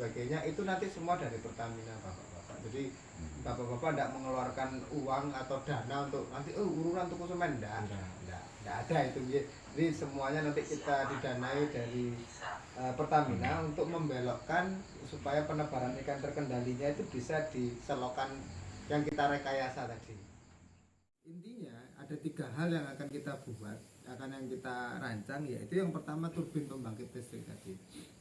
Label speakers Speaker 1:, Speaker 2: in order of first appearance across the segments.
Speaker 1: sebagainya itu nanti semua dari Pertamina bapak-bapak. Jadi bapak-bapak tidak mengeluarkan uang atau dana untuk nanti urunan tuku semen, tidak ada itu. Jadi semuanya nanti kita didanai dari Pertamina untuk membelokkan supaya penebaran ikan terkendalinya itu bisa diselokkan yang kita rekayasa tadi. Intinya ada 3 hal yang akan kita buat, yang kita rancang, yaitu yang pertama turbin pembangkit listrik tadi.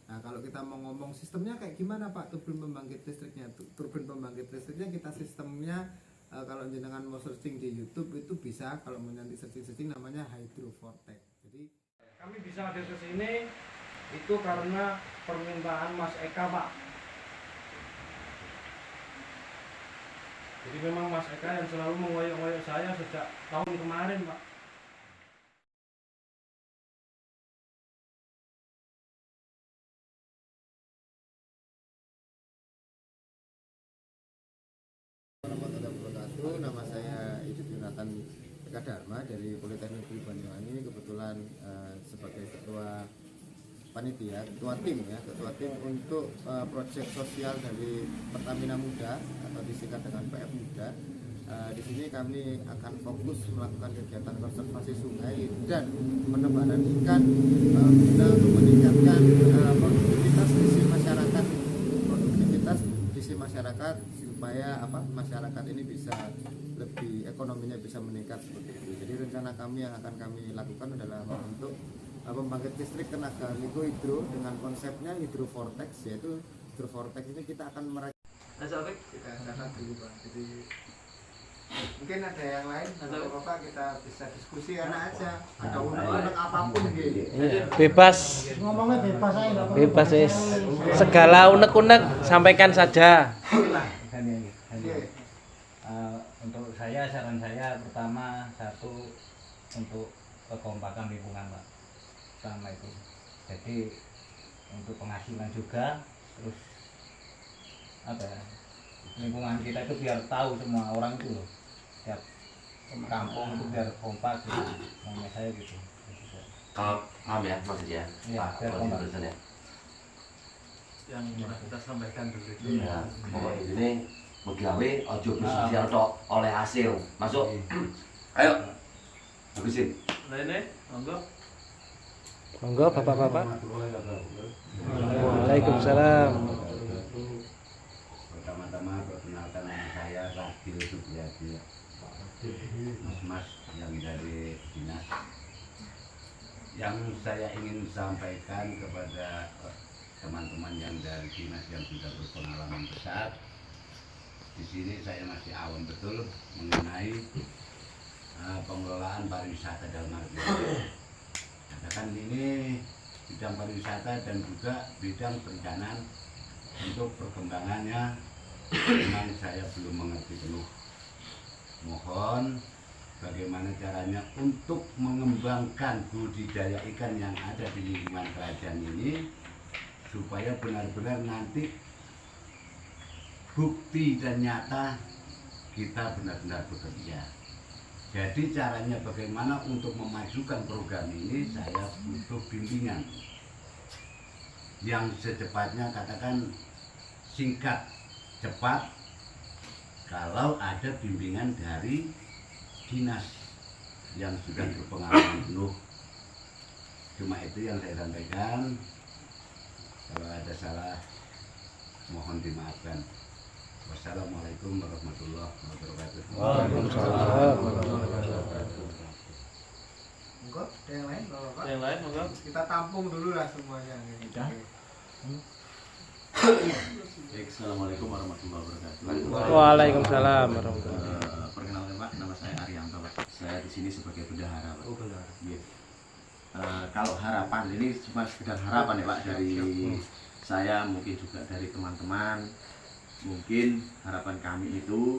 Speaker 1: Nah, kalau kita mau ngomong sistemnya kayak gimana Pak turbin pembangkit listriknya? Turbin pembangkit listriknya kita sistemnya kalau jenengan mau searching di YouTube itu bisa, kalau mau nanti searching namanya Hydro Vortex. Jadi
Speaker 2: kami bisa hadir ke sini itu karena permintaan Mas Eka, Pak. Jadi memang Mas Eka yang selalu mengoyok-ngoyok saya sejak tahun kemarin, Pak.
Speaker 1: Nama saya Idit Yunatan Eka Dharma dari Politeknik Negeri Banyuwangi, kebetulan sebagai ketua panitia, ketua tim untuk proyek sosial dari Pertamina Muda atau disingkat dengan PF Muda. Di sini kami akan fokus melakukan kegiatan konservasi sungai dan penebaran ikan guna untuk meningkatkan produktivitas sisi masyarakat supaya masyarakat ini bisa lebih ekonominya bisa meningkat seperti itu. Jadi rencana kami yang akan kami lakukan adalah membentuk pembangkit listrik tenaga mikrohidro dengan konsepnya Hydro Vortex, yaitu Hydro Vortex ini kita akan kita akan dulu Pak. Jadi mungkin ada yang lain, Bapak kita bisa diskusi karena aja ada unek-unek apapun gitu.
Speaker 3: Bebas.
Speaker 4: Ngomongnya bebas aja.
Speaker 3: Bebas wis. Segala unek-unek sampaikan saja.
Speaker 5: Untuk saya, saran saya pertama satu untuk kekompakan lingkungan, Pak. Pertama itu. Jadi untuk penghasilan juga, terus lingkungan kita itu biar tahu semua orang itu loh. Tiap kampung itu biar kompak gitu. Namanya saya gitu.
Speaker 6: Kalau ya maksudnya.
Speaker 5: Iya, biar kompak.
Speaker 6: Ya.
Speaker 7: Yang kita sampaikan dulu itu.
Speaker 6: Ya, pokoknya ini begawe ojo bersiar tok oleh hasil. Masuk. Ayo. Habisin.
Speaker 7: Lene, monggo.
Speaker 3: Monggo Bapak-bapak. Waalaikumsalam.
Speaker 8: Pertama-tama perkenalkan nama saya Radil Supriyadi, mas yang dari dinas. Yang saya ingin sampaikan kepada teman-teman yang dari dinas yang sudah berpengalaman besar, di sini saya masih awam betul mengenai pengelolaan pariwisata dalam arti katakan ini bidang pariwisata dan juga bidang perencanaan untuk perkembangannya. Memang saya belum mengerti penuh. Mohon bagaimana caranya untuk mengembangkan budidaya ikan yang ada di lingkungan kerajaan ini supaya benar-benar nanti bukti dan nyata kita benar-benar bekerja. Jadi caranya bagaimana untuk memajukan program ini, saya butuh bimbingan yang secepatnya, katakan singkat, cepat, kalau ada bimbingan dari dinas yang sudah berpengalaman penuh. Cuma itu yang saya sampaikan. Kalau ada salah mohon dimaafkan. Wassalamualaikum warahmatullahi wabarakatuh.
Speaker 3: Waalaikumsalam.
Speaker 1: Enggak, ada yang lain Bapak?
Speaker 7: Yang lain monggo.
Speaker 1: Kita tampung dulu lah semuanya.
Speaker 7: Baik, assalamualaikum warahmatullahi wabarakatuh.
Speaker 3: Waalaikumsalam warahmatullahi wabarakatuh.
Speaker 7: Perkenalkan Pak, nama saya Arianto Pak. Saya di sini sebagai bendahara Pak.
Speaker 1: Oh benar.
Speaker 7: Iya. Kalau harapan ini cuma sekedar harapan ya Pak dari saya, mungkin juga dari teman-teman. Mungkin harapan kami itu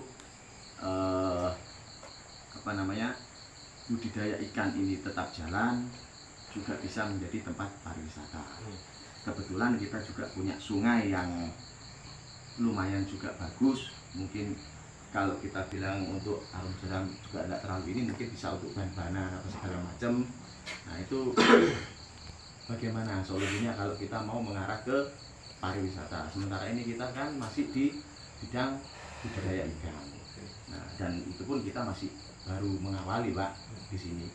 Speaker 7: budidaya ikan ini tetap jalan, juga bisa menjadi tempat pariwisata. Kebetulan kita juga punya sungai yang lumayan juga bagus. Mungkin kalau kita bilang untuk arum jeram juga tidak terlalu ini, mungkin bisa untuk bahan-bahanan atau segala macam. Nah itu bagaimana solusinya kalau kita mau mengarah ke pariwisata. Sementara ini kita kan masih di bidang budidaya ikan. Nah, dan itu pun kita masih baru mengawali Pak di sini.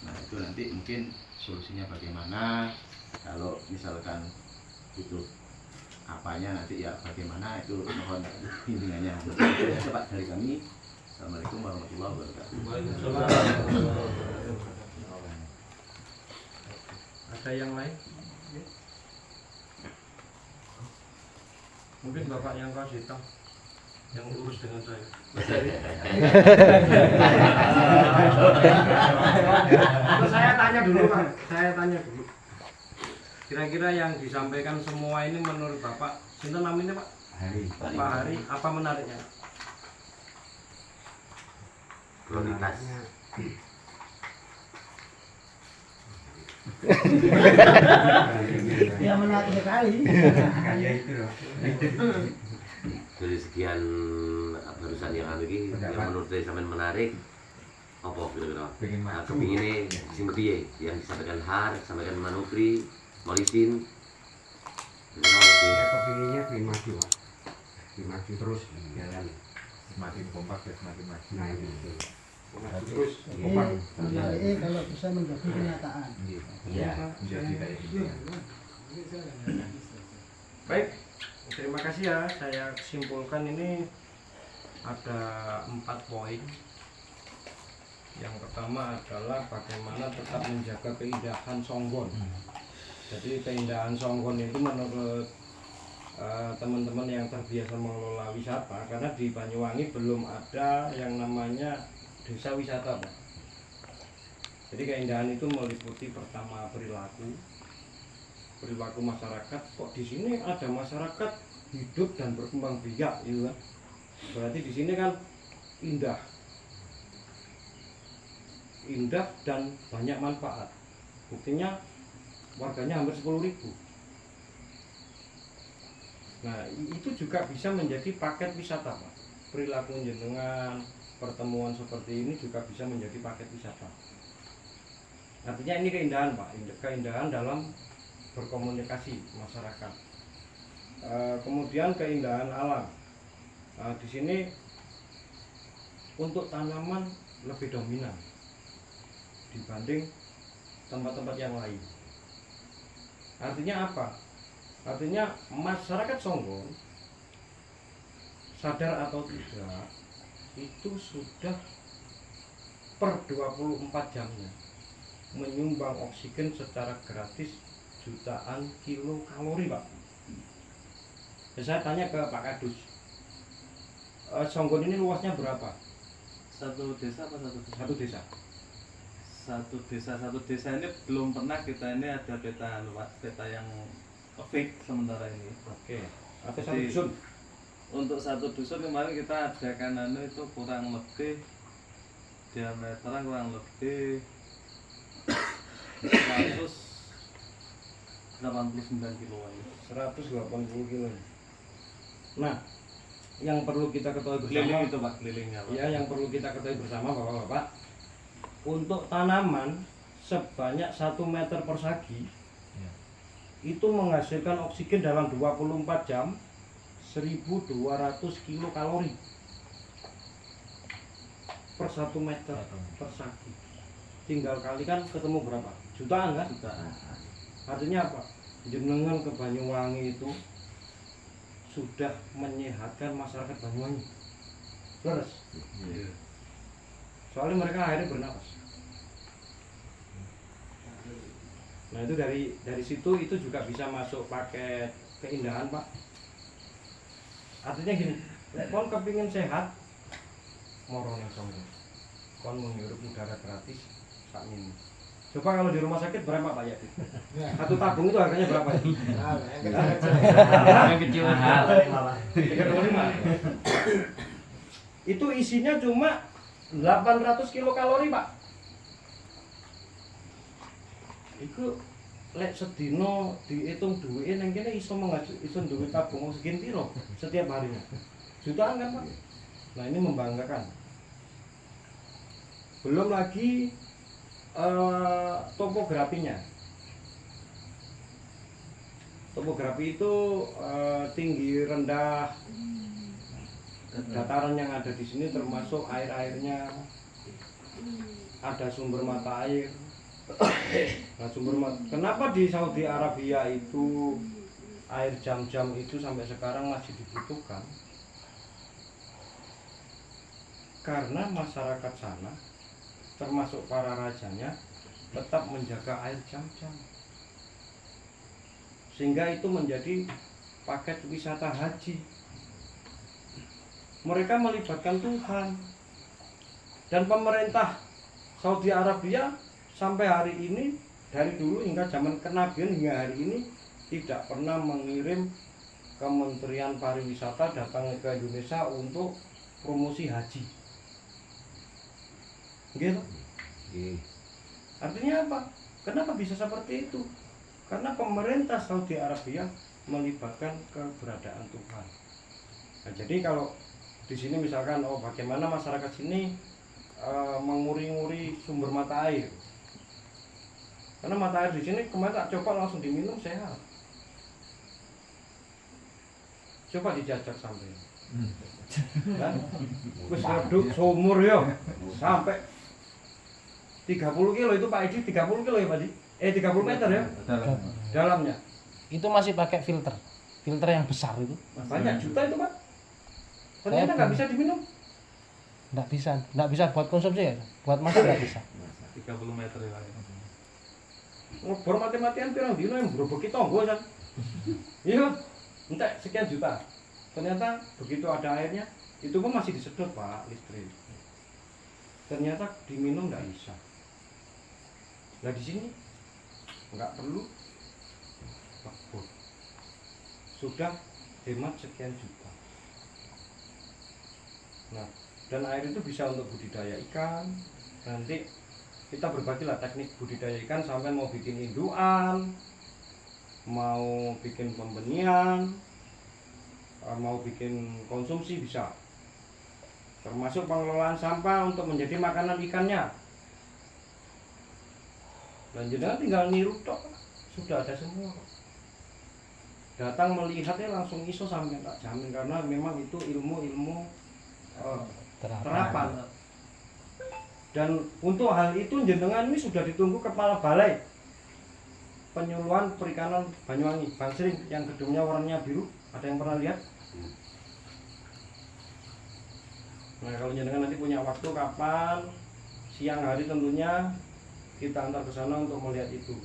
Speaker 7: Nah, itu nanti mungkin solusinya bagaimana, kalau misalkan itu apanya nanti ya bagaimana, itu mohon bimbingannya. Itu saja Pak dari kami. Assalamualaikum warahmatullahi wabarakatuh.
Speaker 2: Ada yang lain? Mungkin Bapak yang kasih tahu, yang urus dengan saya. Saya tanya dulu Pak, saya tanya dulu. Kira-kira yang disampaikan semua ini menurut Bapak, sinten namanya Pak? Pak Hari, apa menariknya?
Speaker 6: Prioritas.
Speaker 4: Ya menarik sekali.
Speaker 6: Dari sekian barusan yang ini, yang menurut saya sampai menarik, apa kira-kira? Nah, kepinginnya sing piye yang disampaikan Har, disampaikan Manukri, Molisin.
Speaker 9: Ya kepinginnya bikin maju Pak, bikin maju terus jalan, semakin kompak ya semakin maju. Nah itu terus kompak.
Speaker 4: Kalau bisa menjadi kenyataan.
Speaker 9: Iya, menjadi kayak gitu.
Speaker 2: Baik, terima kasih ya. Saya simpulkan ini ada 4 poin. Yang pertama adalah bagaimana tetap menjaga keindahan Songgon. Jadi keindahan Songgon itu menurut teman-teman yang terbiasa mengelola wisata, karena di Banyuwangi belum ada yang namanya desa wisata Pak. Jadi keindahan itu meliputi pertama perilaku masyarakat. Kok di sini ada masyarakat hidup dan berkembang biak, gitu kan? Berarti di sini kan indah dan banyak manfaat. Buktinya warganya hampir 10.000. Nah, itu juga bisa menjadi paket wisata Pak. Perilaku jenengan, pertemuan seperti ini juga bisa menjadi paket wisata. Artinya ini keindahan Pak, keindahan dalam berkomunikasi masyarakat. Kemudian keindahan alam. Di sini untuk tanaman lebih dominan dibanding tempat-tempat yang lain. Artinya apa? Artinya masyarakat Songgon, sadar atau tidak, itu sudah per 24 jamnya menyumbang oksigen secara gratis jutaan kilokalori Pak. Saya tanya ke Pak Kadus, Songgon ini luasnya berapa?
Speaker 10: Satu desa apa satu desa?
Speaker 2: Satu desa.
Speaker 10: Satu desa ini belum pernah kita ini ada peta peta yang fix sementara ini.
Speaker 2: Oke. Atau satu
Speaker 10: Jadi,
Speaker 2: dusun?
Speaker 10: Untuk satu dusun kemarin kita adakan itu kurang lebih diameternya kurang lebih 189 kiloan.
Speaker 2: 180 kilo. Nah, yang perlu kita ketahui bersama,
Speaker 10: Keliling itu Pak, kelilingnya Pak.
Speaker 2: ya, yang perlu kita ketahui bersama Bapak-bapak, untuk tanaman sebanyak 1 meter persegi itu menghasilkan oksigen dalam 24 jam 1.200 kilokalori per 1 meter persegi. Tinggal kalikan ketemu berapa? Jutaan kan?
Speaker 10: Jutaan.
Speaker 2: Artinya apa? Jenengan ke Banyuwangi itu sudah menyehatkan masyarakat Banyuwangi. Terus?
Speaker 10: Iya.
Speaker 2: Soalnya mereka akhirnya bernapas. Nah itu dari situ itu juga bisa masuk paket keindahan Pak. Artinya gini, kon kepingin sehat, moro ning Songgon. Kon menghirup udara gratis sak mini. Coba kalau di rumah sakit berapa Pak ya? Satu tabung itu harganya berapa?
Speaker 10: Yang kecil mahal.
Speaker 2: 3,5. Itu isinya cuma 800 kilokalori Pak. Iku lek sedino dihitung duwike nang kene iso iso duwe tabung oksigen piro setiap harinya. Jutaan kan Pak. Nah ini membanggakan. Belum lagi topografinya. Topografi itu tinggi rendah, dataran yang ada di sini termasuk air-airnya, ada sumber mata air. Nah, kenapa di Saudi Arabia itu air Zam-Zam itu sampai sekarang masih dibutuhkan? Karena masyarakat sana, termasuk para rajanya, tetap menjaga air Zam-Zam. Sehingga itu menjadi paket wisata haji. Mereka melibatkan Tuhan. Dan pemerintah Saudi Arabia sampai hari ini, dari dulu hingga zaman kenabian hingga hari ini, tidak pernah mengirim Kementerian Pariwisata datang ke Indonesia untuk promosi haji. Gitu. Artinya apa? Kenapa bisa seperti itu? Karena pemerintah Saudi Arabia melibatkan keberadaan Tuhan. Nah, jadi kalau di sini misalkan, oh bagaimana masyarakat sini menguri-nguri sumber mata air. Karena mata air di sini kemarin tak coba langsung diminum sehat. Coba dijajak sampai. Kan? Wis waduk sumur ya. Sampai 30 kilo itu Pak Edi, 30 kilo ya Pak Edi? 30 meter ya? Dalamnya.
Speaker 3: Itu masih pakai filter. Filter yang besar itu.
Speaker 2: Banyak juta itu Pak. Ternyata nggak bisa diminum.
Speaker 3: Nggak bisa buat konsumsi ya? Buat masak nggak bisa.
Speaker 10: 30 meter ya.
Speaker 2: Ngebor mati-matian pirang dino yang beroboki tonggo kan. Iya, entek sekian juta. Ternyata begitu ada airnya, itu pun masih disedot Pak listrik. Ternyata diminum nggak bisa. Nah di sini nggak perlu ngebor. Sudah hemat sekian juta. Nah, dan air itu bisa untuk budidaya ikan. Nanti kita berbagi lah teknik budidaya ikan, sampai mau bikin indukan, mau bikin pembenihan, mau bikin konsumsi bisa. Termasuk pengelolaan sampah untuk menjadi makanan ikannya. Dan jenengan tinggal niru tok, sudah ada semua. Datang melihatnya langsung iso sampai tak jamin, karena memang itu ilmu-ilmu terapan. Dan untuk hal itu jenengan ini sudah ditunggu Kepala Balai Penyuluhan Perikanan Banyuwangi, Bansring, yang gedungnya warnanya biru. Ada yang pernah lihat? Nah kalau jenengan nanti punya waktu kapan, siang hari tentunya, kita antar ke sana untuk melihat itu.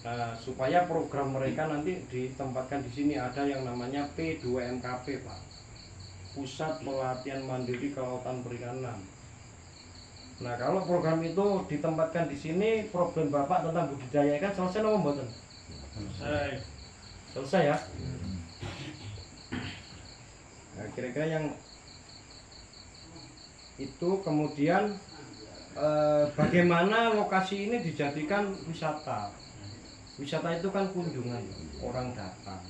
Speaker 2: Nah supaya program mereka nanti ditempatkan di sini, ada yang namanya P2MKP Pak, Pusat Pelatihan Mandiri Kelautan Perikanan. Nah kalau program itu ditempatkan di sini, problem Bapak tentang budidaya ikan selesai atau mboten? Selesai ya. Nah kira-kira yang itu kemudian bagaimana lokasi ini dijadikan wisata. Wisata itu kan kunjungan, orang datang.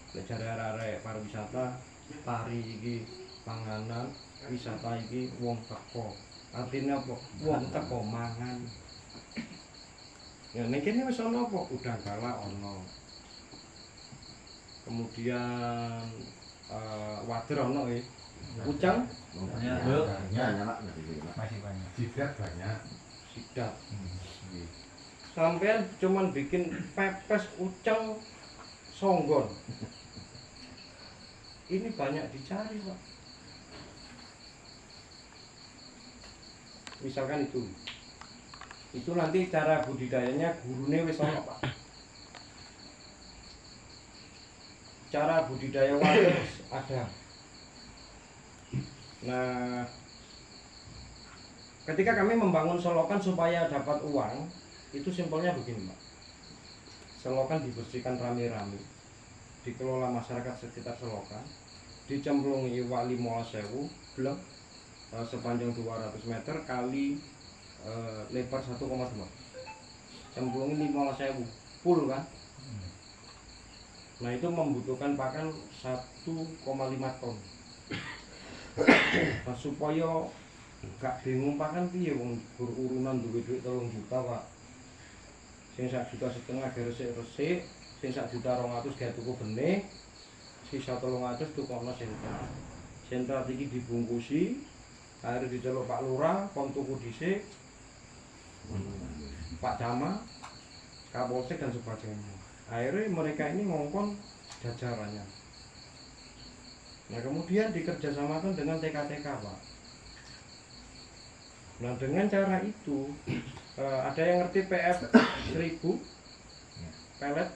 Speaker 2: Belajar arek pariwisata, tari iki panganan, wisata iki wong teko. Artinya apa? Wong teko mangan. Ya nek kene wis ana apa? Udang gala ono. Kemudian wader ono ya. Ucang
Speaker 9: masih banyak. Sidat banyak.
Speaker 2: Sidat. Sampean cuman bikin pepes ucang songgon. Ini banyak dicari Pak. Misalkan itu nanti cara budidayanya gurune wis ana Pak. Cara budidaya wader ada. Nah, ketika kami membangun selokan supaya dapat uang, itu simpelnya begini Pak. Selokan dibersihkan rame-rame, dikelola masyarakat sekitar selokan, dicemplungi iwak 15.000 blok sepanjang 200 meter kali lebar 1,2. Cemplungi 15.000 full kan. Nah itu membutuhkan pakan 1,5 ton. Nah, supaya gak bingung pakan piye wong berurunan duit 3 juta Pak. sing 1,5 juta ge resik-resik, sing 1,200,000 ge tuku benih, sisa 300 tukono sentra. Sentra iki dibungkusi, akhirnya diceluk Pak Lurah, kon tuku dhisik, Pak Camat, Kapolsek dan sebagainya. Akhirnya mereka ini ngongkon jajarannya. Nah kemudian dikerjasamakan dengan TK-TK Pak. Nah dengan cara itu ada yang ngerti PF 1000 pelet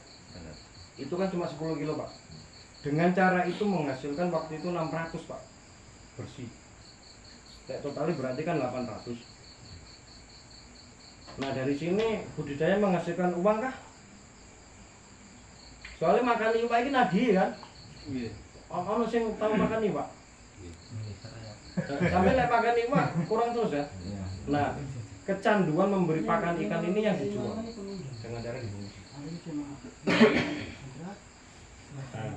Speaker 2: itu kan cuma 10 kilo Pak. Dengan cara itu menghasilkan waktu itu 600 Pak bersih. Totalnya berarti kan 800. Nah dari sini budidaya menghasilkan uang kah? Soalnya makan iwak ini nadi kan? Iya. Ono sing tahu makan iwak? Sampai lek makan iwak kurang terus ya? Nah, kecanduan memberi pakan ikan ini yang dijual dengan cara dibungkus. Nah,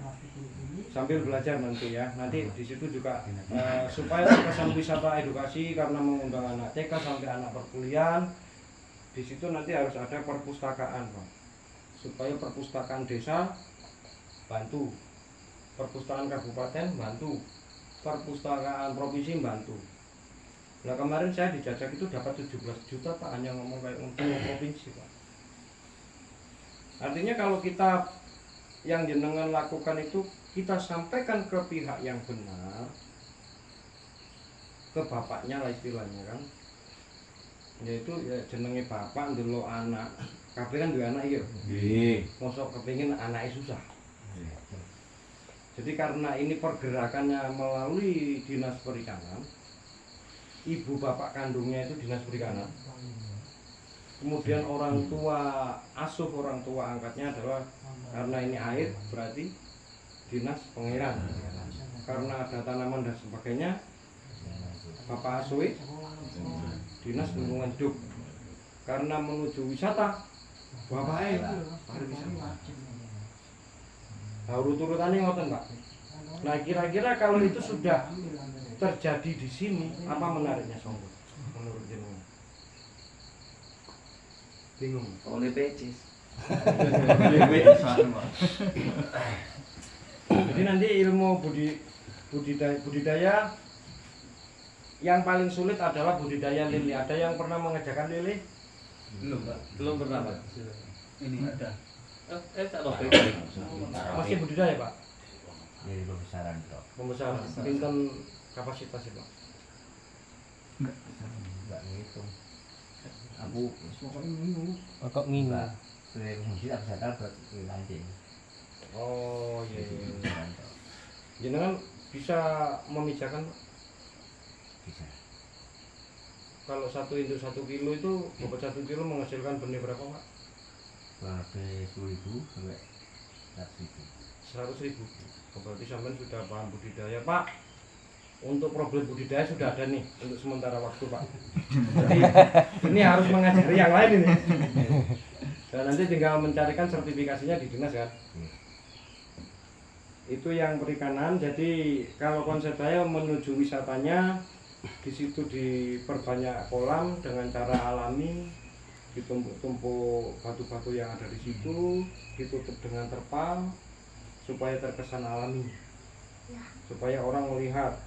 Speaker 2: sambil belajar nanti ya, nanti di situ juga supaya terkesan wisata edukasi karena mengundang anak TK sampai anak perkuliahan, di situ nanti harus ada perpustakaan Pak, supaya perpustakaan desa bantu, perpustakaan kabupaten bantu, perpustakaan provinsi bantu. Nah kemarin saya dijajak itu dapat 17 juta Pak, hanya ngomong kayak untuk provinsi Pak. Artinya kalau kita yang jenengan lakukan itu kita sampaikan ke pihak yang benar, ke bapaknya lah istilahnya kan, yaitu ya jenenge bapak ndelok anak, kabeh kan duwe anak iya. Nggih. Mosok kepengin anaknya susah. Jadi karena ini pergerakannya melalui Dinas Perikanan, ibu bapak kandungnya itu Dinas Perikanan. Kemudian orang tua asuh, orang tua angkatnya adalah karena ini air berarti Dinas Pengairan. Karena ada tanaman dan sebagainya, bapak asuh Dinas Lingkungan Hidup. Karena menuju wisata, bapak pariwisata. Nah, urut-urutannya ngoten Pak. Nah kira-kira kalau itu sudah terjadi di sini, apa menariknya Songgo? Menurut jenengan? Bingung.
Speaker 10: Oleh pecis.
Speaker 2: Jadi nanti ilmu budidaya yang paling sulit adalah budidaya lele. Ada yang pernah mengerjakan lele?
Speaker 10: Belum Pak. Belum pernah Pak. Ini ada. Tak tahu.
Speaker 2: Masih budidaya Pak?
Speaker 5: Jadi pembesaran Pak.
Speaker 2: Pembesaran. Pinten kapasitasnya Pak?
Speaker 5: Enggak ngitung. Aku
Speaker 3: Kok nginu.
Speaker 5: fungsi tak bisa buat lancing.
Speaker 2: Oh iya. Jenengan bisa memijakan Pak?
Speaker 5: Bisa.
Speaker 2: Kalau 1 induk 1 kilo itu bobot 1 kilo menghasilkan benih berapa Pak?
Speaker 5: Sampai 10.000 sampai
Speaker 2: 100.000. Berarti sampean sudah paham budidaya Pak. Untuk problem budidaya sudah ada nih untuk sementara waktu Pak. Jadi ini harus mengajari yang lain ini. Dan nanti tinggal mencarikan sertifikasinya di dinas kan. Itu yang perikanan. Jadi kalau konsep saya menuju wisatanya di situ diperbanyak kolam dengan cara alami, ditumpuk-tumpuk batu-batu yang ada di situ, ditutup dengan terpal supaya terkesan alami, supaya orang melihat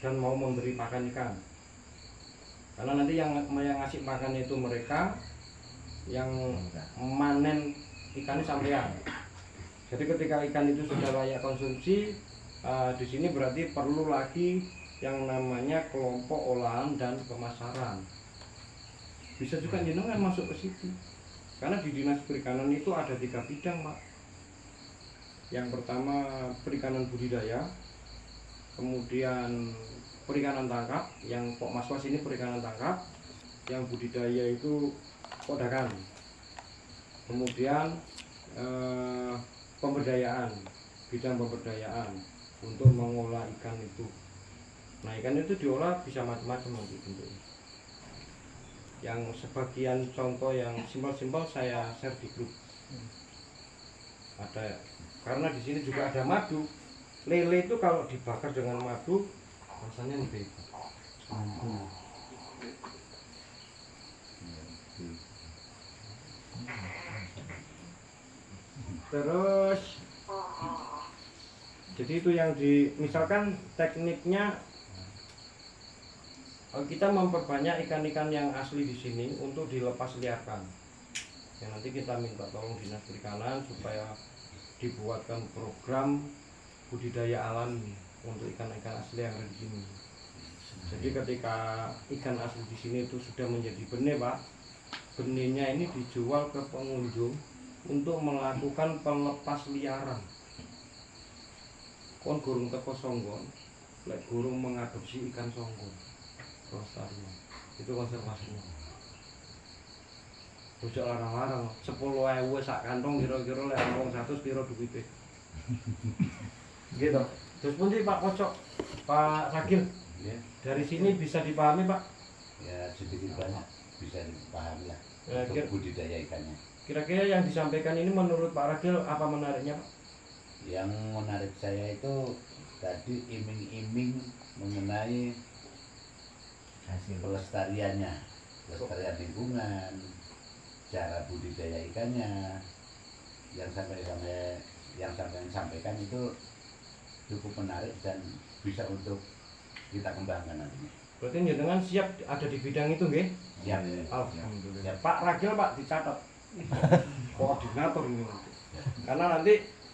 Speaker 2: dan mau memberi pakan ikan. Karena nanti yang ngasih makan itu mereka, yang manen ikannya sampean. Jadi ketika ikan itu sudah layak konsumsi, di sini berarti perlu lagi yang namanya kelompok olahan dan pemasaran. Bisa juga jenengan masuk ke situ. Karena di Dinas Perikanan itu ada 3 bidang, Pak. Yang pertama perikanan budidaya, kemudian perikanan tangkap, yang Pok Maswas ini perikanan tangkap, yang budidaya itu kodakan. Kemudian pemberdayaan, bidang pemberdayaan untuk mengolah ikan itu. Nah ikan itu diolah bisa macam-macam nanti bentuknya. Yang sebagian contoh yang simpel-simpel saya share di grup. Ada, karena di sini juga ada madu. Lele itu kalau dibakar dengan madu rasanya lebih Terus jadi itu yang misalkan tekniknya kita memperbanyak ikan-ikan yang asli di sini untuk dilepas liarkan. Yang nanti kita minta tolong Dinas Perikanan supaya dibuatkan program budidaya alami untuk ikan-ikan asli yang ada di sini. Jadi ketika ikan asli di sini itu sudah menjadi benih, Pak, benihnya ini dijual ke pengunjung untuk melakukan pelepas liaran. Kon gurung teko songgon, lek gurung mengadopsi ikan songgon, pelestarian itu konservasinya. Ojo larang-larang, 10.000 sak kantong kira-kira lek wong 100 piro duwite. Gitu. Terus pundi Pak Kocok, Pak Sakil?
Speaker 8: Ya.
Speaker 2: Dari sini bisa dipahami, Pak?
Speaker 8: Ya sedikit banyak bisa dipahami lah
Speaker 2: Ya,
Speaker 8: untuk budidaya ikannya.
Speaker 2: Kira-kira yang disampaikan ini menurut Pak Ragil apa menariknya, Pak?
Speaker 8: Yang menarik saya itu tadi iming-iming mengenai hasil pelestariannya, pelestarian lingkungan, cara budidaya ikannya, yang sampai sampaikan itu cukup menarik dan bisa untuk kita kembangkan nantinya.
Speaker 2: Berarti jenengan siap ada di bidang itu, nggih?
Speaker 8: Ya,
Speaker 2: Alhamdulillah. Pak Ragil, Pak, dicatat. Koordinator ini nanti. Karena nanti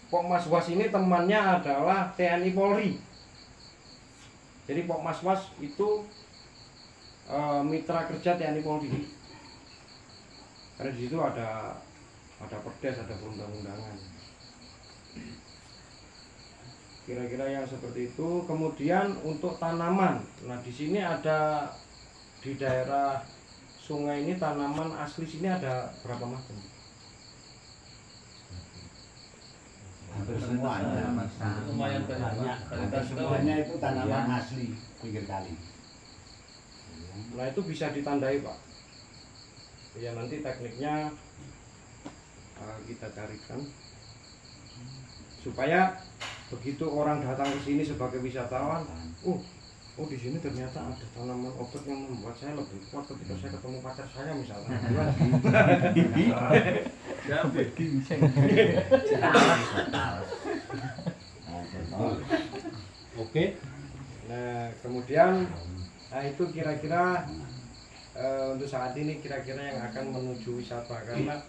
Speaker 2: Pok Mas Was ini temannya adalah TNI Polri. Jadi Pok Mas Was itu mitra kerja TNI Polri. Karena di situ ada perdes, ada perundang-undangan. Kira-kira yang seperti itu. Kemudian untuk tanaman, nah di sini ada di daerah sungai ini tanaman asli sini ada berapa macam?
Speaker 8: hampir semuanya.
Speaker 10: Lumayan banyak.
Speaker 8: Hampir semuanya itu tanaman asli pinggir kali.
Speaker 2: Nah itu bisa ditandai, Pak. Ya nanti tekniknya kita carikan supaya begitu orang datang ke sini sebagai wisatawan, oh di sini ternyata ada tanaman obat yang membuat saya lebih kuat ketika saya ketemu pacar saya misalnya. Oke. Nah kemudian itu kira-kira untuk saat ini kira-kira yang akan menuju wisata, karena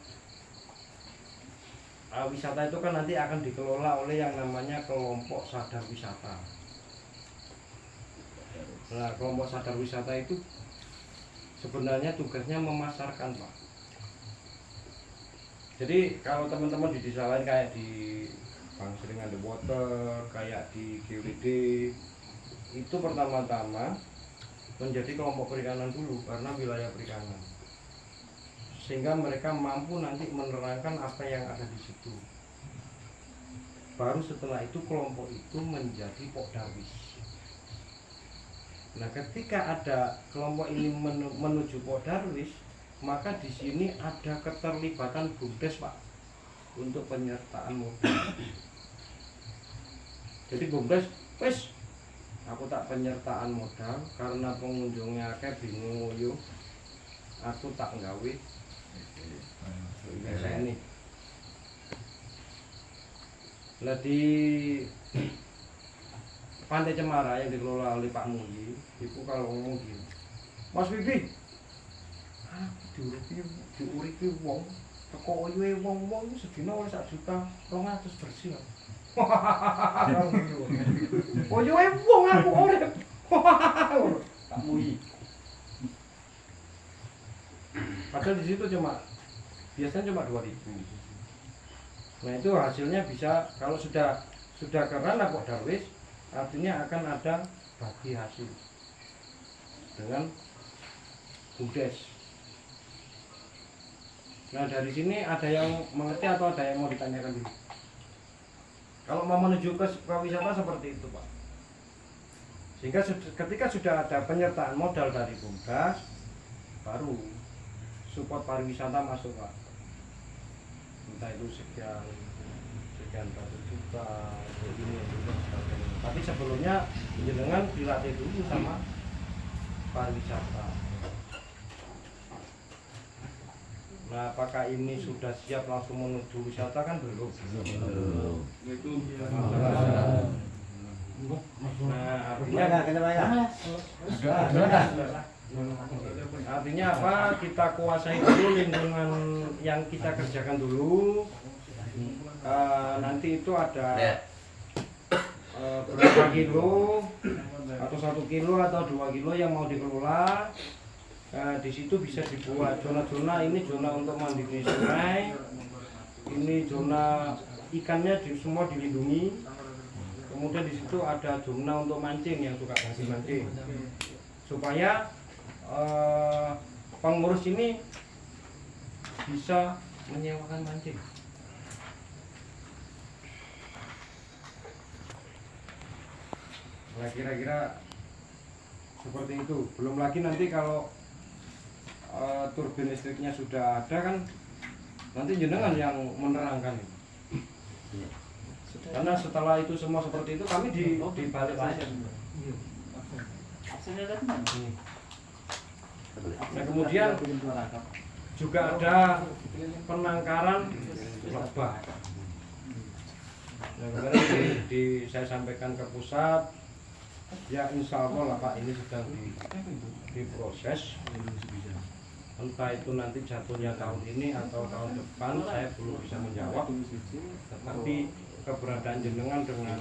Speaker 2: wisata itu kan nanti akan dikelola oleh yang namanya kelompok sadar wisata. Nah, kelompok sadar wisata itu sebenarnya tugasnya memasarkan, Pak. Jadi kalau teman-teman di desa lain kayak di Bangsering Underwater, kayak di GWD, itu pertama-tama menjadi kelompok perikanan dulu karena wilayah perikanan, sehingga mereka mampu nanti menerangkan apa yang ada di situ. Baru setelah itu kelompok itu menjadi Pokdarwis. Nah, ketika ada kelompok ini menuju Pokdarwis, maka di sini ada keterlibatan BUMDes, Pak, untuk penyertaan modal. Jadi BUMDes, wes, aku tak penyertaan modal karena pengunjungnya akeh bingung yo. Aku tak nggawe. Biasa ini. Nah di Pantai Cemara yang dikelola oleh Pak Muyi, itu kalau ngomong gini, Mas Bibi, diuripi wong, teko oyuwe wong sedina oleh 1 juta 200 bersih. Oyuwe wong aku urip. Pak Muyi. Padahal di situ biasanya cuma 2.000. Nah itu hasilnya bisa kalau sudah kerana Pokdarwis, artinya akan ada bagi hasil dengan BUMDes. Nah dari sini ada yang mengerti atau ada yang mau ditanyakan dulu? Kalau mau menuju ke wisata seperti itu, Pak. Sehingga ketika sudah ada penyertaan modal dari BUMDes, baru support pariwisata masuk, Pak. Entah itu sekian 1 juta, ini juga sebagainya. Tapi sebelumnya jenengan dilatih dulu sama pariwisata. Nah, apakah ini sudah siap langsung menuju wisata kan belum? Nah, artinya apa? Kita kuasai dulu lingkungan yang kita kerjakan dulu. Nanti itu ada berapa kilo atau 1 kilo atau 2 kilo yang mau dikelola. Di situ bisa dibuat zona-zona, ini zona untuk mandi di sungai, ini zona ikannya semua dilindungi. Kemudian di situ ada zona untuk mancing yang suka mancing, supaya pengurus ini bisa menyewakan mancing. Nah, kira-kira seperti itu. Belum lagi nanti kalau turbin listriknya sudah ada kan, nanti jenengan yang menerangkan itu. Karena setelah itu semua seperti itu kami di balik saja. Nah, kemudian juga ada penangkaran lebah. Nah, kemarin saya sampaikan ke pusat, ya insya Allah lah Pak, ini sedang diproses. Entah itu nanti jatuhnya tahun ini atau tahun depan, saya belum bisa menjawab. Tetapi keberadaan jenengan dengan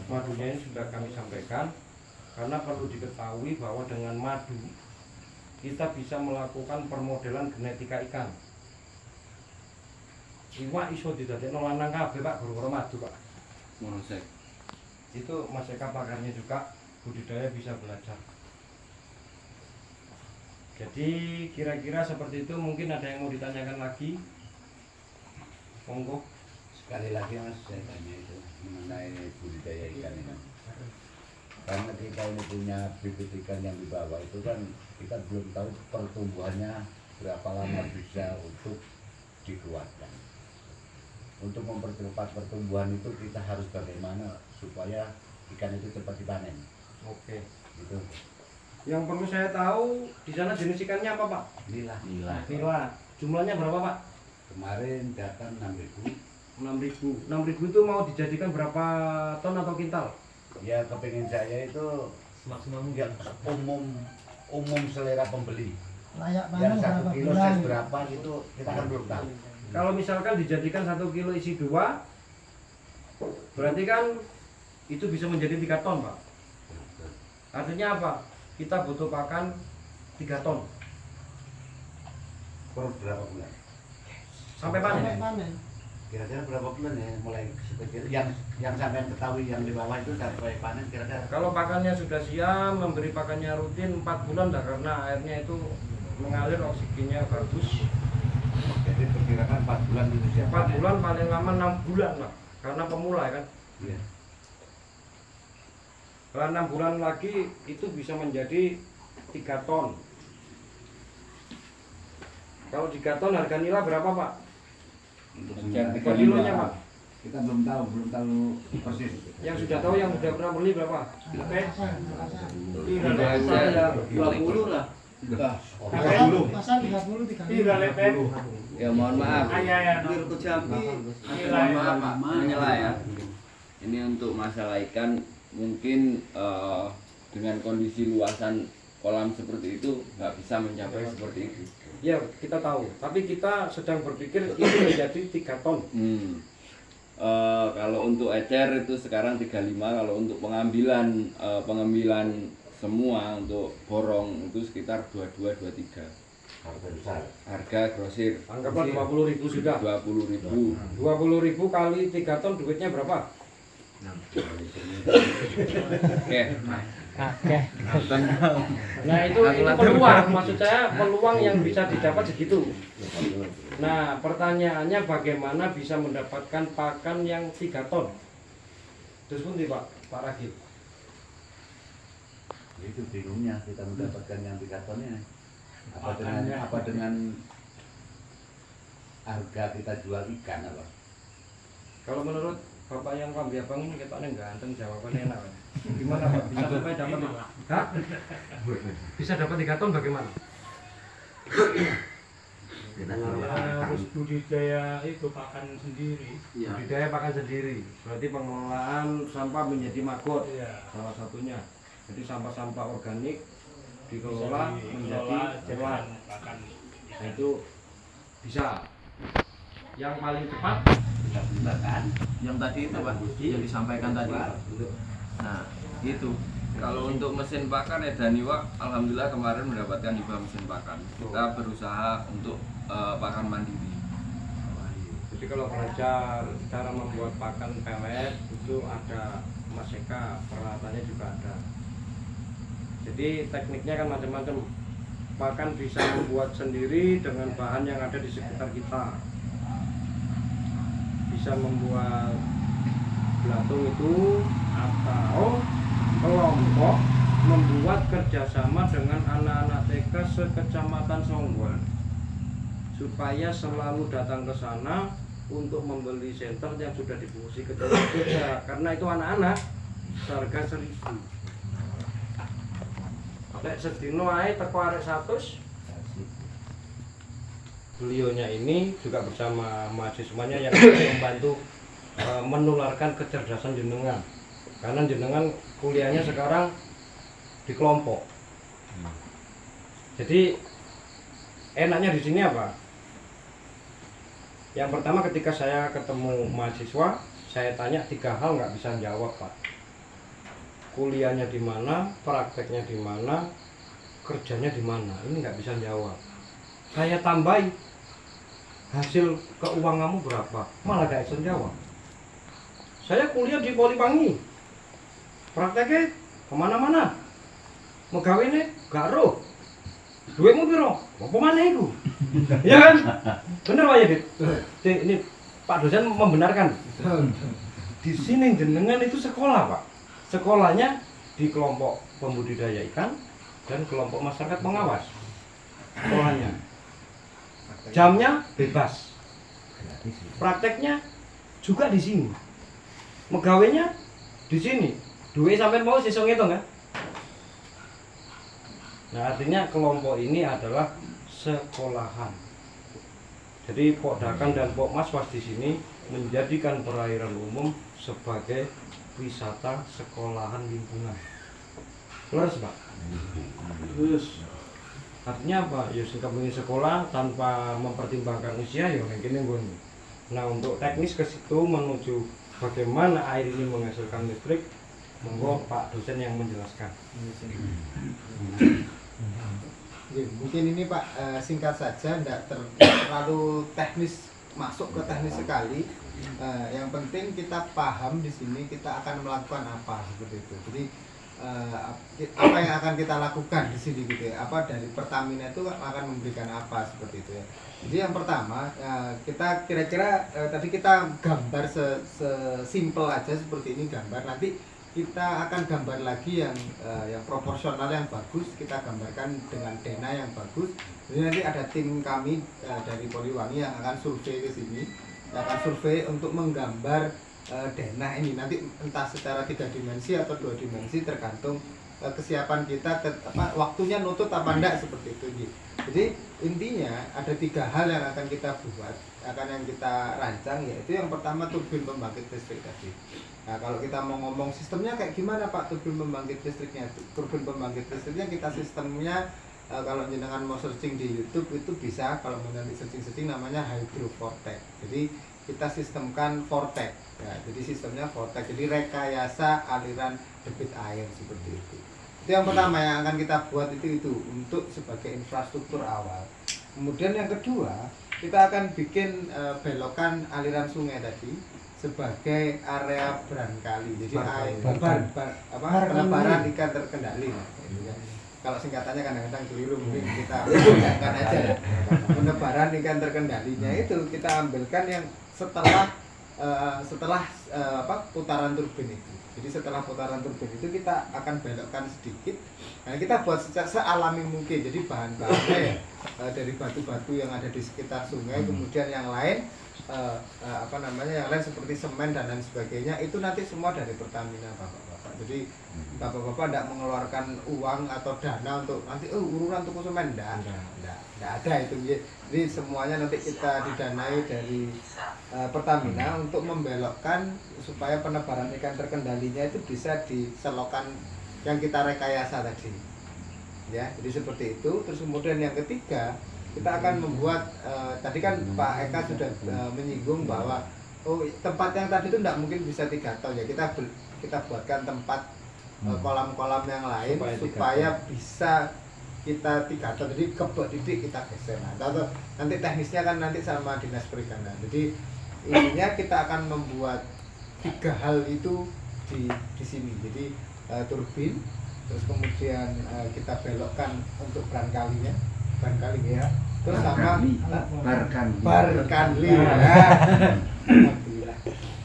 Speaker 2: madunya ini sudah kami sampaikan. Karena perlu diketahui bahwa dengan madu kita bisa melakukan permodelan genetika ikan. Iwak iso didadekno lanang kabeh Pak, gara-gara madu Pak.
Speaker 10: Monosek.
Speaker 2: Itu Mas Eka pakarnya juga, budidaya bisa belajar. Jadi kira-kira seperti itu. Mungkin ada yang mau ditanyakan lagi? Monggo.
Speaker 8: Sekali lagi Mas, saya tanya itu mengenai budidaya ikan ini. Karena kita ini punya bibit ikan yang dibawa itu kan, kita belum tahu pertumbuhannya berapa lama bisa untuk dikeluarkan. Untuk mempercepat pertumbuhan itu kita harus bagaimana supaya ikan itu cepat dipanen.
Speaker 2: Oke.
Speaker 8: Gitu.
Speaker 2: Yang perlu saya tahu di sana jenis ikannya apa Pak?
Speaker 8: Nila.
Speaker 2: Nila. Jumlahnya berapa Pak?
Speaker 8: Kemarin data 6.000.
Speaker 2: 6.000 itu mau dijadikan berapa ton atau kintal?
Speaker 8: Ya kepingin saya itu
Speaker 10: Maksimal
Speaker 8: ya, umum selera pembeli.
Speaker 4: Layak
Speaker 8: Yang
Speaker 4: panen
Speaker 8: 1
Speaker 4: berapa
Speaker 8: kilo
Speaker 4: bulan?
Speaker 8: size berapa itu kita kan belum tahu.
Speaker 2: Kalau misalkan dijadikan 1 kilo isi 2, berarti kan itu bisa menjadi 3 ton Pak. Artinya apa? Kita butuh pakan 3 ton
Speaker 8: Per berapa bulan?
Speaker 2: sampai
Speaker 4: Sampai
Speaker 2: panen.
Speaker 4: panen.
Speaker 8: Kira-kira berapa bulan ya mulai sekecil yang sampai ketahui yang di bawah itu sampai panen kira-kira?
Speaker 2: Kalau pakannya sudah siap, memberi pakannya rutin 4 bulan dah, karena airnya itu mengalir, oksigennya bagus.
Speaker 8: Jadi perkirakan 4 bulan itu siap
Speaker 2: 4 bulan, paling lama 6 bulan Pak, karena pemula kan.
Speaker 8: Iya.
Speaker 2: Kalau 6 bulan lagi itu bisa menjadi 3 ton. Kalau 3 ton harga nila berapa Pak?
Speaker 8: Untuk
Speaker 2: Per
Speaker 8: sekian
Speaker 2: kilonya Pak?
Speaker 8: kita belum tahu persis.
Speaker 2: Yang sudah tahu, yang sudah pernah beli berapa?
Speaker 10: Saya 20 lah.
Speaker 4: Pasar 30 30.
Speaker 10: Ya mohon maaf. Dirku Jambi. Mohon maaf Pak, menyela ya. Ini untuk masalah ikan mungkin dengan kondisi luasan kolam seperti itu nggak bisa mencapai seperti itu.
Speaker 2: Ya kita tahu, tapi kita sedang berpikir itu menjadi 3 ton.
Speaker 10: Kalau untuk ecer itu sekarang 35, kalau untuk pengambilan semua untuk borong itu sekitar 22-23.
Speaker 8: Harga besar.
Speaker 10: Harga grosir
Speaker 2: Anggaplah 20.000 sudah.
Speaker 10: 20.000.
Speaker 2: 20.000 kali 3 ton duitnya berapa?
Speaker 10: Oke.
Speaker 2: Nah itu peluang, maksud saya peluang yang bisa didapat segitu. Nah pertanyaannya bagaimana bisa mendapatkan pakan yang 3 ton? Terus pun Pak Ragil.
Speaker 8: Itu bingungnya kita mendapatkan yang 3 tonnya. Apa dengan harga kita jual ikan apa?
Speaker 2: Kalau menurut Bapak yang Pak Biabang ini ketoknya ganteng, jawabannya enak. Gimana Pak? Bisa sampai dapat? Hah? Bisa dapat 3 ton bagaimana? harus budidaya itu pakan sendiri.
Speaker 3: Budidaya pakan sendiri. Berarti pengelolaan sampah menjadi magot salah satunya. Jadi sampah-sampah organik dikelola menjadi olahan pakan. Nah, itu bisa. Yang paling cepat
Speaker 5: Kita gunakan yang tadi itu Pak, yang disampaikan tadi. Nah, itu.
Speaker 10: Kalau untuk mesin pakan Edaniwa, alhamdulillah kemarin mendapatkan hibah mesin pakan. Kita berusaha untuk pakan mandiri.
Speaker 3: Jadi kalau belajar cara membuat pakan pelet itu ada Mas Eka, peralatannya juga ada. Jadi tekniknya kan macam-macam. Pakan bisa membuat sendiri dengan bahan yang ada di sekitar kita. Bisa membuat belatung itu atau kelompok membuat kerjasama dengan anak-anak TK sekecamatan Songgon supaya selalu datang ke sana untuk membeli senter yang sudah difungsi ke Jogja karena itu anak-anak harga 1.000. Lek sedino ae teko arek 100. Beliaunya ini juga bersama mahasiswanya yang membantu menularkan kecerdasan jenengan. Karena jenengan kuliahnya sekarang di kelompok. Jadi enaknya di sini apa? Yang pertama ketika saya ketemu mahasiswa, saya tanya 3 hal nggak bisa jawab Pak. Kuliahnya di mana, prakteknya di mana, kerjanya di mana. Ini nggak bisa jawab. Saya tambahi hasil keuanganmu berapa, malah nggak bisa jawab. Saya kuliah di Poliwangi. Prakteknya kemana-mana, megawene gak roh, duitmu piro, apa mana itu, ya kan, bener Pak Yadit. Ini Pak dosen membenarkan. Di sini jenengan itu sekolah Pak, sekolahnya di kelompok pembudidaya ikan dan kelompok masyarakat pengawas. Sekolahnya, jamnya bebas, prakteknya juga di sini, megawenya di sini. Duit sampai mau sesong itu kan? Nah artinya kelompok ini adalah sekolahan. Jadi Pokdakan dan Pokmaswas di sini menjadikan perairan umum sebagai wisata sekolahan lingkungan. Terus Pak? Terus artinya apa? Ya sing kepengin sekolah tanpa mempertimbangkan usia ya mungkin ngono. Nah untuk teknis ke situ menuju bagaimana air ini menghasilkan listrik. Monggo Pak dosen yang menjelaskan.
Speaker 1: Mungkin ini Pak singkat saja, tidak terlalu teknis, masuk ke teknis sekali. Yang penting kita paham di sini kita akan melakukan apa seperti itu. Jadi apa yang akan kita lakukan di sini gitu ya? Apa dari Pertamina itu akan memberikan apa seperti itu ya? Jadi yang pertama kita kira-kira tadi kita gambar sesimpel aja seperti ini gambar. Nanti kita akan gambar lagi yang proporsional yang bagus, kita gambarkan dengan denah yang bagus. Jadi nanti ada tim kami dari Poliwangi yang akan survei ke sini, akan survei untuk menggambar denah ini nanti entah secara 3 dimensi atau 2 dimensi tergantung kesiapan kita, waktunya nutut apa enggak seperti itu. Jadi intinya ada 3 hal yang akan kita buat, akan yang kita rancang, yaitu yang pertama turbin pembangkit listrik tadi. Nah kalau kita mau ngomong sistemnya kayak gimana Pak turbin pembangkit listriknya? Turbin pembangkit listriknya kita sistemnya kalau jenengan mau searching di YouTube itu bisa, kalau mau nanti searching namanya hydrovortex. Jadi kita sistemkan vortex. Ya, jadi sistemnya vortex. Jadi rekayasa aliran debit air seperti itu. Itu yang pertama yang akan kita buat itu untuk sebagai infrastruktur awal. Kemudian yang kedua kita akan bikin belokan aliran sungai tadi sebagai area berangkali. Jadi pelebaran ikan terkendali. Kalau singkatannya kadang-kadang keliru, mungkin kita kan aja. Penebaran ikan terkendalinya itu kita ambilkan yang setelah putaran turbin itu. Jadi setelah putaran turbin itu kita akan belokkan sedikit. Nah, kita buat sealami mungkin. Jadi bahan-bahannya ya dari batu-batu yang ada di sekitar sungai, kemudian yang lain yang lain seperti semen dan lain sebagainya itu nanti semua dari Pertamina Bapak-bapak. Jadi bapak-bapak tidak mengeluarkan uang atau dana untuk nanti urunan tuku semen, tidak ada itu. Jadi semuanya nanti kita didanai dari Pertamina untuk membelokkan supaya penebaran ikan terkendalinya itu bisa di selokan yang kita rekayasa tadi. Ya, jadi seperti itu. Terus kemudian yang ketiga, kita akan membuat tadi kan Pak Eka sudah menyinggung bahwa tempat yang tadi itu tidak mungkin bisa 3 ton ya, kita buatkan tempat kolam-kolam yang lain supaya bisa kita 3 ton, jadi kebak didik kita geser. Nah, nanti teknisnya kan nanti sama dinas perikanan. Jadi intinya kita akan membuat 3 hal itu di sini. Jadi turbin, terus kemudian kita belokkan untuk barangkali ya, terus sama barangkali ya.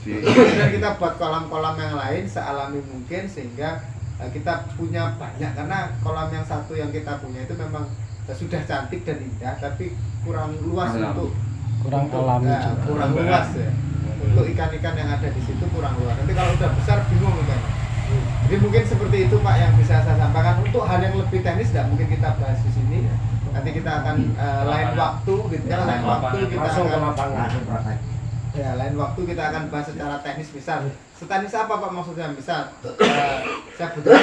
Speaker 1: Kemudian kita buat kolam-kolam yang lain sealami mungkin sehingga kita punya banyak, karena kolam yang satu yang kita punya itu memang sudah cantik dan indah tapi kurang luas kurang luas ya. Untuk ikan-ikan yang ada di situ kurang luas. Nanti kalau udah besar bingung kan. Jadi mungkin seperti itu Pak yang bisa saya sampaikan. Untuk hal yang lebih teknis tidak mungkin kita bahas di sini. Nanti kita akan lain waktu gitu ya, lain waktu kita akan ya, lain waktu kita akan bahas secara teknis. Misal seteknis apa Pak maksudnya? Misal saya butuh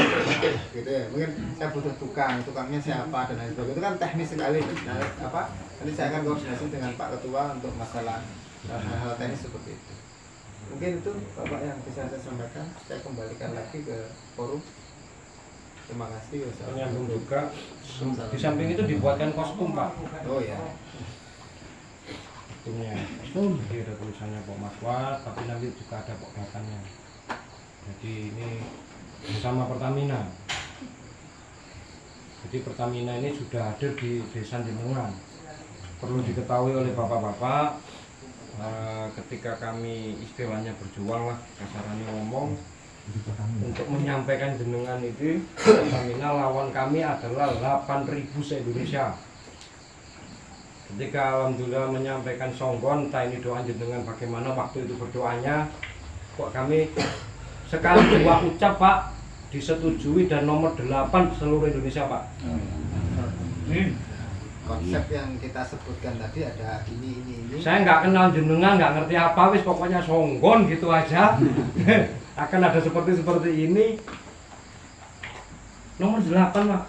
Speaker 1: gitu ya, mungkin saya butuh tukangnya siapa dan lain sebagainya, itu kan teknis sekali. Nah, nanti saya akan koordinasi dengan Pak Ketua untuk masalah hal-hal teknis seperti itu. Mungkin itu Bapak yang bisa saya sampaikan. Saya kembalikan lagi ke forum. Terima kasih.
Speaker 3: Menyambung juga, di samping itu dibuatkan kostum Pak.
Speaker 1: Oh ya.
Speaker 3: Kostumnya, jadi ada tulisannya Pok Maswa, tapi nanti juga ada Pok Batannya. Jadi ini bersama Pertamina. Jadi Pertamina ini sudah hadir di Desa Jenengan. Perlu diketahui oleh bapak-bapak, ketika kami istilahnya berjuang lah, kasarannya ngomong, untuk menyampaikan jenengan itu, Pertamina lawan kami adalah 8.000 se-Indonesia. Ketika alhamdulillah menyampaikan songgon, ini doa jenengan bagaimana waktu itu berdoanya, kok kami sekali 2 ucap Pak disetujui dan nomor 8 seluruh Indonesia Pak.
Speaker 1: Konsep yang kita sebutkan tadi ada ini.
Speaker 3: Saya nggak kenal jenengan, nggak ngerti apa, wis pokoknya songgon gitu aja. Akan ada seperti ini. Nomor 8 Pak.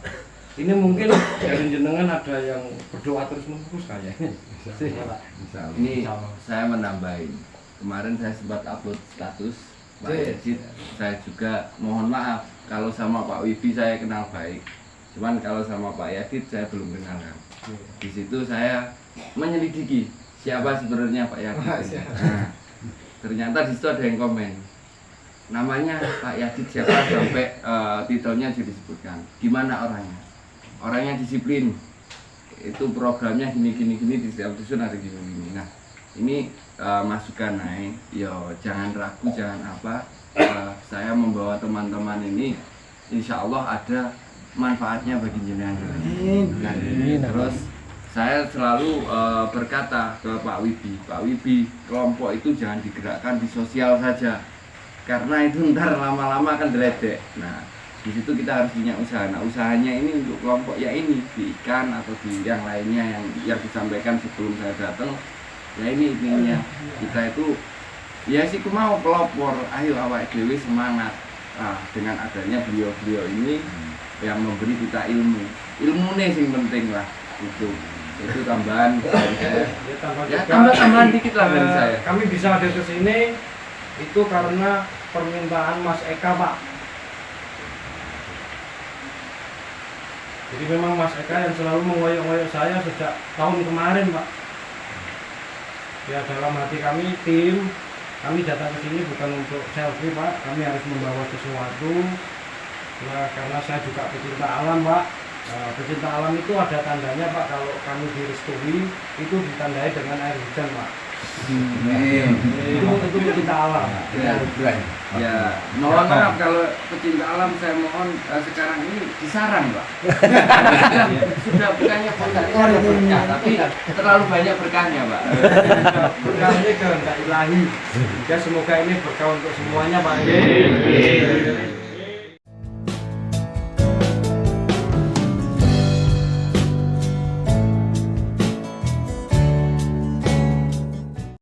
Speaker 3: Ini mungkin dari jenengan ada yang berdoa terus-menerus kayaknya.
Speaker 10: Ini saya menambahin. Kemarin saya sempat upload status Pak Yazid. Saya juga mohon maaf kalau sama Pak Wibi saya kenal baik. Cuman kalau sama Pak Yazid saya belum kenal kan. Di situ saya menyelidiki siapa sebenarnya Pak Yazid. Nah, ternyata di situ ada yang komen. Namanya Pak Yazid siapa sampai titelnya disebutkan. Gimana orangnya? Orangnya disiplin, itu programnya gini di setiap dusun ada gini. Nah ini masukan naik, yo jangan ragu, jangan apa. Saya membawa teman-teman ini, insya Allah ada manfaatnya bagi jenengan. Terus saya selalu berkata ke Pak Wibi, kelompok itu jangan digerakkan di sosial saja, karena itu ntar lama-lama akan deledek. Nah di situ kita harus punya usaha. Nah usahanya ini untuk kelompok ya ini di ikan atau di yang lainnya yang disampaikan sebelum saya datang. Ya ini intinya kita itu ya sih mau pelopor, ayo awak dewi semangat. Nah, dengan adanya beliau-beliau ini yang memberi kita ilmu nih sing penting lah itu tambahan dari saya. Ya tambahan dikit lah dari saya.
Speaker 3: Kami bisa hadir ke sini itu karena permintaan Mas Eka Pak. Jadi memang Mas Eka yang selalu mengoyok-ngoyok saya sejak tahun kemarin Pak. Ya dalam hati kami tim, kami datang ke sini bukan untuk selfie Pak, kami harus membawa sesuatu. Nah karena saya juga pecinta alam Pak. Pecinta alam itu ada tandanya Pak, kalau kami direstui itu ditandai dengan air hujan Pak. Itu pecinta alam.
Speaker 10: Ya, mohon maaf kalau pecinta alam saya mohon sekarang ini disarang Pak. Sudah bukannya berkahnya, tapi terlalu banyak berkahnya Pak.
Speaker 3: Berkahnya kehendak ilahi. Ya semoga ini berkah untuk semuanya Pak.